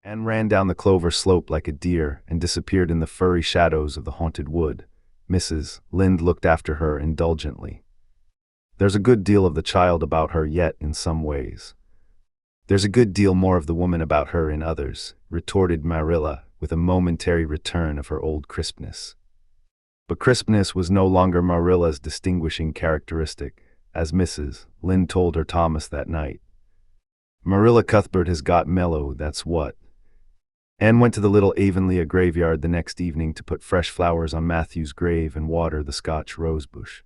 Anne ran down the clover slope like a deer and disappeared in the furry shadows of the haunted wood. Mrs. Lynde looked after her indulgently. There's a good deal of the child about her yet in some ways. There's a good deal more of the woman about her in others, retorted Marilla, with a momentary return of her old crispness. But crispness was no longer Marilla's distinguishing characteristic, as Mrs. Lynde told her Thomas that night. Marilla Cuthbert has got mellow, that's what. Anne went to the little Avonlea graveyard the next evening to put fresh flowers on Matthew's grave and water the Scotch rosebush.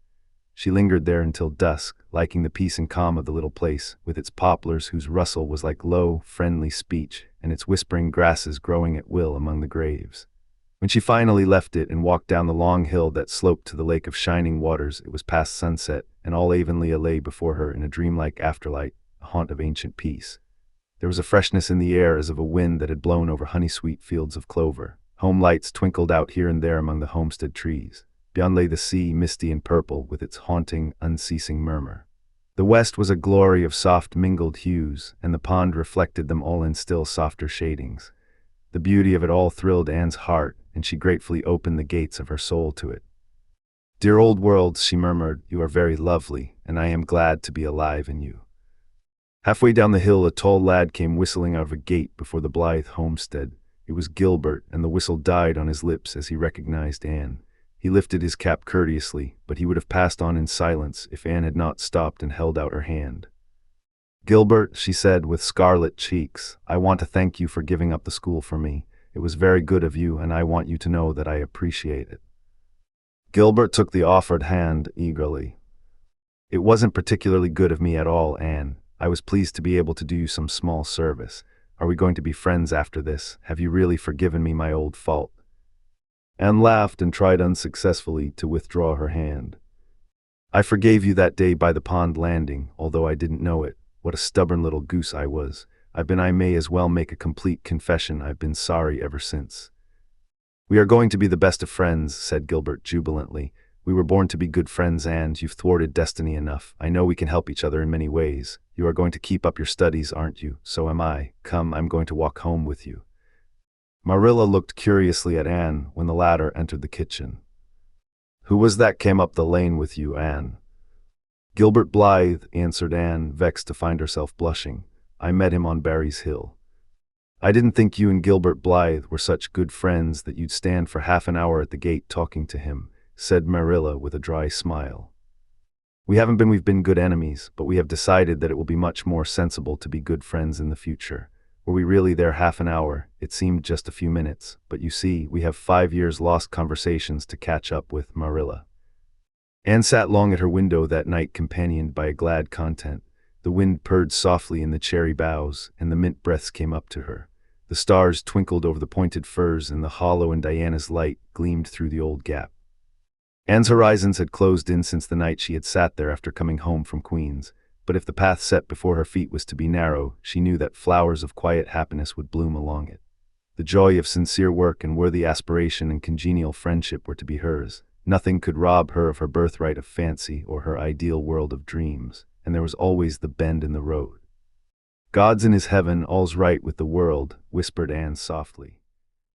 She lingered there until dusk, liking the peace and calm of the little place, with its poplars whose rustle was like low, friendly speech, and its whispering grasses growing at will among the graves. When she finally left it and walked down the long hill that sloped to the lake of shining waters, it was past sunset, and all Avonlea lay before her in a dreamlike afterlight, a haunt of ancient peace. There was a freshness in the air as of a wind that had blown over honey-sweet fields of clover. Home lights twinkled out here and there among the homestead trees. Beyond lay the sea, misty and purple, with its haunting, unceasing murmur. The west was a glory of soft mingled hues, and the pond reflected them all in still softer shadings. The beauty of it all thrilled Anne's heart, and she gratefully opened the gates of her soul to it. "Dear old world," she murmured, "you are very lovely, and I am glad to be alive in you." Halfway down the hill, a tall lad came whistling out of a gate before the Blythe homestead. It was Gilbert, and the whistle died on his lips as he recognized Anne. He lifted his cap courteously, but he would have passed on in silence if Anne had not stopped and held out her hand. "Gilbert," she said with scarlet cheeks, "I want to thank you for giving up the school for me. It was very good of you, and I want you to know that I appreciate it." Gilbert took the offered hand eagerly. "It wasn't particularly good of me at all, Anne. I was pleased to be able to do you some small service. Are we going to be friends after this? Have you really forgiven me my old fault?" Anne laughed and tried unsuccessfully to withdraw her hand. "I forgave you that day by the pond landing, although I didn't know it. What a stubborn little goose I was. I may as well make a complete confession. I've been sorry ever since." "We are going to be the best of friends," said Gilbert jubilantly. "We were born to be good friends, and you've thwarted destiny enough. I know we can help each other in many ways. You are going to keep up your studies, aren't you? So am I. Come, I'm going to walk home with you." Marilla looked curiously at Anne when the latter entered the kitchen. "Who was that came up the lane with you, Anne?" "Gilbert Blythe," answered Anne, vexed to find herself blushing. "I met him on Barry's Hill." "I didn't think you and Gilbert Blythe were such good friends that you'd stand for half an hour at the gate talking to him," said Marilla with a dry smile. We've been good enemies, but we have decided that it will be much more sensible to be good friends in the future. Were we really there half an hour? It seemed just a few minutes, but you see, we have 5 years lost conversations to catch up with, Marilla." Anne sat long at her window that night, companioned by a glad content. The wind purred softly in the cherry boughs, and the mint breaths came up to her. The stars twinkled over the pointed firs, and the hollow in Diana's light gleamed through the old gap. Anne's horizons had closed in since the night she had sat there after coming home from Queen's. But if the path set before her feet was to be narrow, she knew that flowers of quiet happiness would bloom along it. The joy of sincere work and worthy aspiration and congenial friendship were to be hers. Nothing could rob her of her birthright of fancy or her ideal world of dreams, and there was always the bend in the road. "God's in his heaven, all's right with the world," whispered Anne softly.